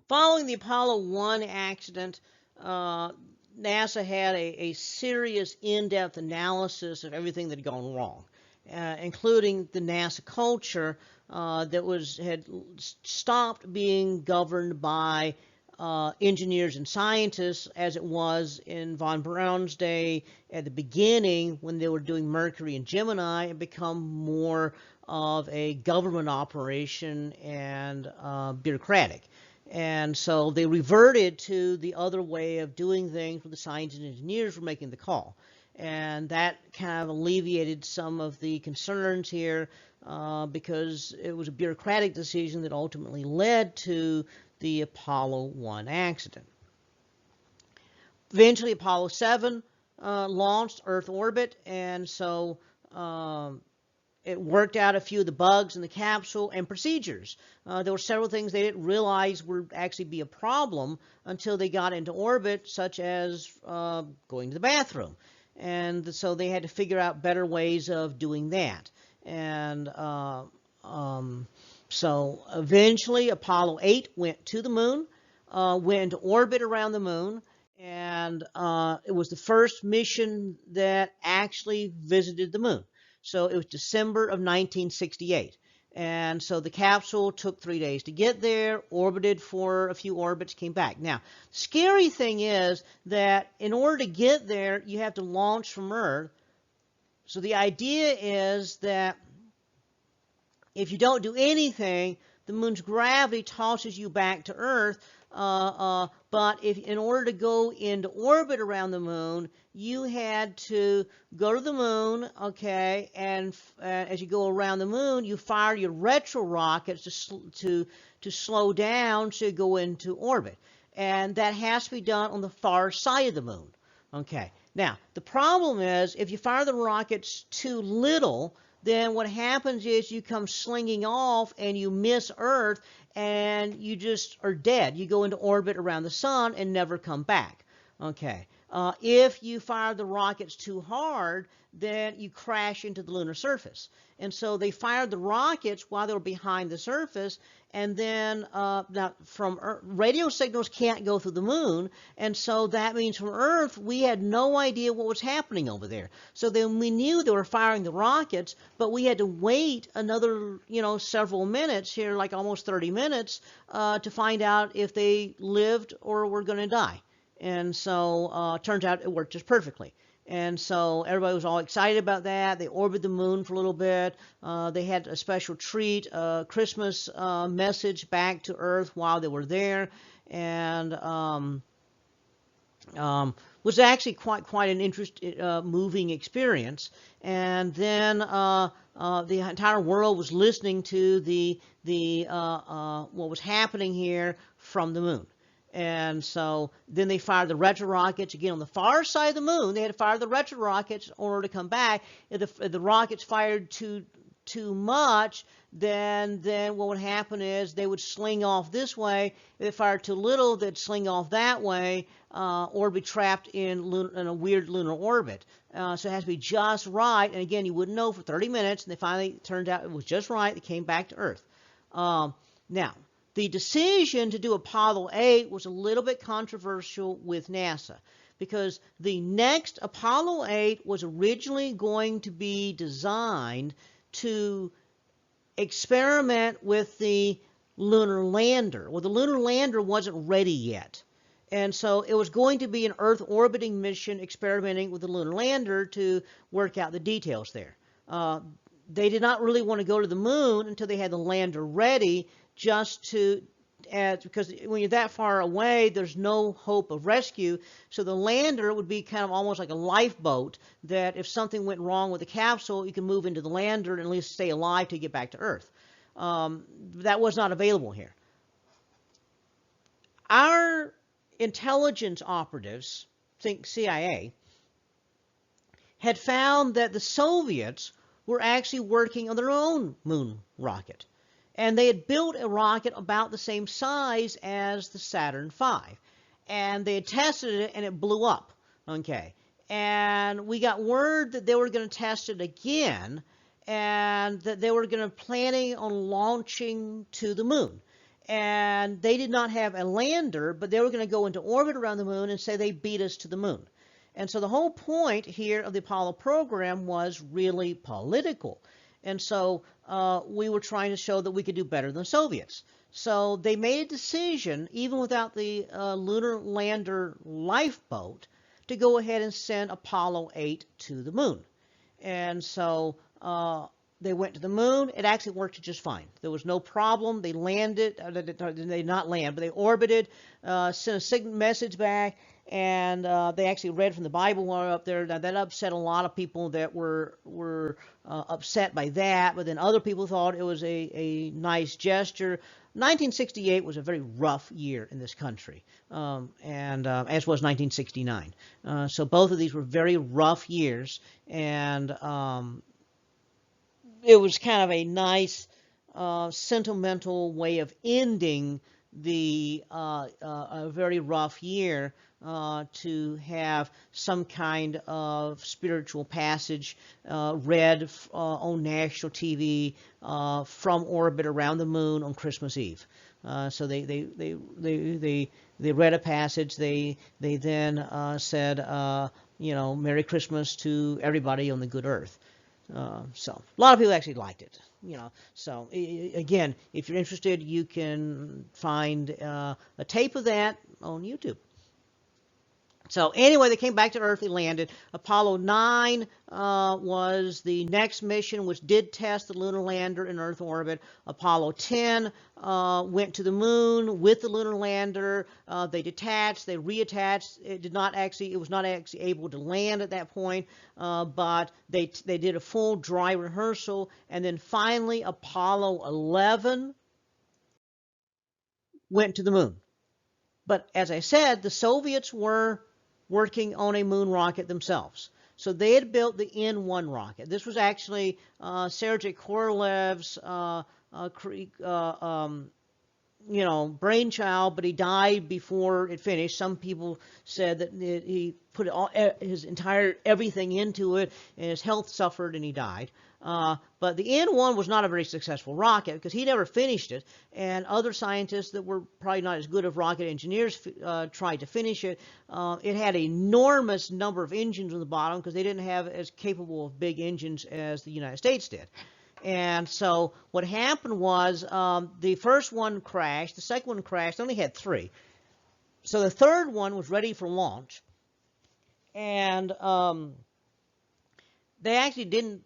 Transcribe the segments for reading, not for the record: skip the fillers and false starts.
Following the Apollo 1 accident, NASA had a serious in-depth analysis of everything that had gone wrong, including the NASA culture that had stopped being governed by engineers and scientists as it was in von Braun's day at the beginning when they were doing Mercury and Gemini, and become more of a government operation and bureaucratic. And so they reverted to the other way of doing things where the scientists and engineers were making the call. And that kind of alleviated some of the concerns here because it was a bureaucratic decision that ultimately led to the Apollo 1 accident. Eventually, Apollo 7 launched Earth orbit, and so it worked out a few of the bugs in the capsule and procedures. There were several things they didn't realize would actually be a problem until they got into orbit, such as going to the bathroom. And so they had to figure out better ways of doing that. And so eventually Apollo 8 went to the moon, went into orbit around the moon, and it was the first mission that actually visited the moon. So it was December of 1968. And so the capsule took 3 days to get there, orbited for a few orbits, came back. Now, the scary thing is that in order to get there, you have to launch from Earth. So the idea is that if you don't do anything, the moon's gravity tosses you back to Earth. But in order to go into orbit around the moon, you had to go to the moon, okay, and as you go around the moon, you fire your retro rockets to slow down so you go into orbit. And that has to be done on the far side of the moon. Okay. Now, the problem is if you fire the rockets too little, then what happens is you come slinging off and you miss Earth and you just are dead. You go into orbit around the sun and never come back. Okay. If you fire the rockets too hard, then you crash into the lunar surface. And so they fired the rockets while they were behind the surface, and then now from Earth, radio signals can't go through the moon, and so that means from Earth we had no idea what was happening over there. So then we knew they were firing the rockets, but we had to wait another, several minutes here, like almost 30 minutes, to find out if they lived or were going to die. And so turns out it worked just perfectly. And so everybody was all excited about that. They orbited the moon for a little bit. They had a special treat, a Christmas message back to Earth while they were there, and was actually quite an moving experience. And then the entire world was listening to what was happening here from the moon. And so then they fired the retro rockets again on the far side of the moon. They had to fire the retro rockets in order to come back. If the rockets fired too much, then what would happen is they would sling off this way. If they fired too little, they'd sling off that way, or be trapped in a weird lunar orbit. So it has to be just right. And again, you wouldn't know for 30 minutes. And they finally turned out it was just right. They came back to Earth. Now, the decision to do Apollo 8 was a little bit controversial with NASA because the next Apollo 8 was originally going to be designed to experiment with the lunar lander. Well, the lunar lander wasn't ready yet. And so it was going to be an Earth orbiting mission experimenting with the lunar lander to work out the details there. They did not really want to go to the moon until they had the lander ready, because when you're that far away, there's no hope of rescue. So the lander would be kind of almost like a lifeboat that if something went wrong with the capsule, you can move into the lander and at least stay alive to get back to Earth. That was not available here. Our intelligence operatives, think CIA, had found that the Soviets were actually working on their own moon rocket. And they had built a rocket about the same size as the Saturn V. And they had tested it, and it blew up. Okay. And we got word that they were going to test it again, and that they were going to planning on launching to the moon. and they did not have a lander, but they were going to go into orbit around the moon and say they beat us to the moon. And so the whole point here of the Apollo program was really political. And so we were trying to show that we could do better than the Soviets. So they made a decision, even without the lunar lander lifeboat, to go ahead and send Apollo 8 to the moon. And so they went to the moon. It actually worked just fine. There was no problem. They landed. They did not land, but they orbited, sent a signal message back, and they actually read from the Bible while up there. Now, that upset a lot of people that were upset by that, but then other people thought it was a nice gesture. 1968 was a very rough year in this country, and as was 1969. So both of these were very rough years, and it was kind of a nice, sentimental way of ending the a very rough year, to have some kind of spiritual passage read on national TV from orbit around the moon on Christmas Eve. So they read a passage. They then said, Merry Christmas to everybody on the good earth. So a lot of people actually liked it, So again, if you're interested, you can find a tape of that on YouTube. So anyway, they came back to Earth. They landed. Apollo 9 was the next mission, which did test the lunar lander in Earth orbit. Apollo 10 went to the moon with the lunar lander. They detached. They reattached. It was not actually able to land at that point, but they did a full dry rehearsal. And then finally, Apollo 11 went to the moon. But as I said, the Soviets were working on a moon rocket themselves. So they had built the N-1 rocket. This was actually Sergei Korolev's brainchild, but he died before it finished. Some people said that he put his entire everything into it, and his health suffered, and he died. But the N-1 was not a very successful rocket because he never finished it, and other scientists that were probably not as good as rocket engineers tried to finish it. It had an enormous number of engines on the bottom because they didn't have as capable of big engines as the United States did. And so what happened was the first one crashed, the second one crashed, they only had 3. So the third one was ready for launch, and they actually didn't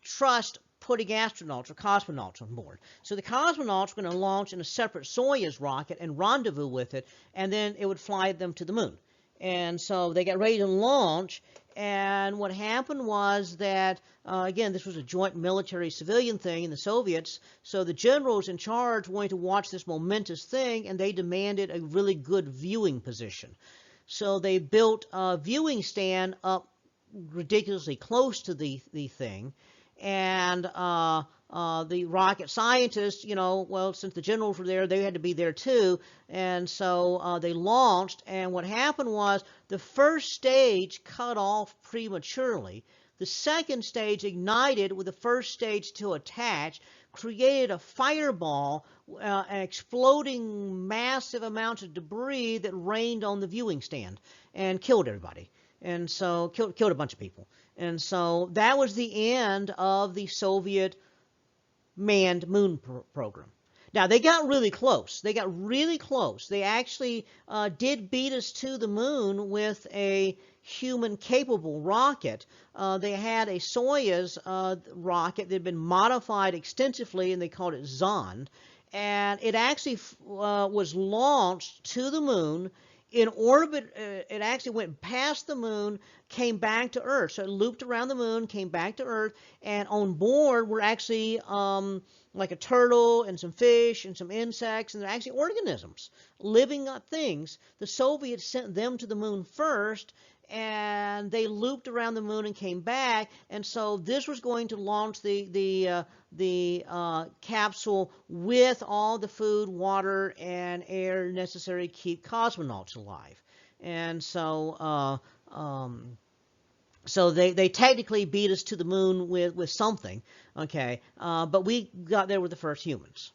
trust putting astronauts or cosmonauts on board. So the cosmonauts were going to launch in a separate Soyuz rocket and rendezvous with it, and then it would fly them to the moon. And so they got ready to launch, and what happened was that, again, this was a joint military-civilian thing in the Soviets, so the generals in charge wanted to watch this momentous thing, and they demanded a really good viewing position. So they built a viewing stand up ridiculously close to the thing, and the rocket scientists, since the generals were there, they had to be there too, and so they launched, and what happened was the first stage cut off prematurely. The second stage ignited with the first stage still attached, created a fireball, exploding massive amounts of debris that rained on the viewing stand and killed everybody. And so killed a bunch of people. And so that was the end of the Soviet manned moon program. Now, they got really close. They actually did beat us to the moon with a human-capable rocket. They had a Soyuz rocket that had been modified extensively, and they called it Zond. And it actually was launched to the moon. In orbit, it actually went past the moon, came back to Earth. So it looped around the moon, came back to Earth, and on board were actually like a turtle and some fish and some insects, and they're actually organisms, living things. The Soviets sent them to the moon first, and they looped around the moon and came back. And so this was going to launch the capsule with all the food, water, and air necessary to keep cosmonauts alive. And so so they technically beat us to the moon with something, okay? But we got there with the first humans.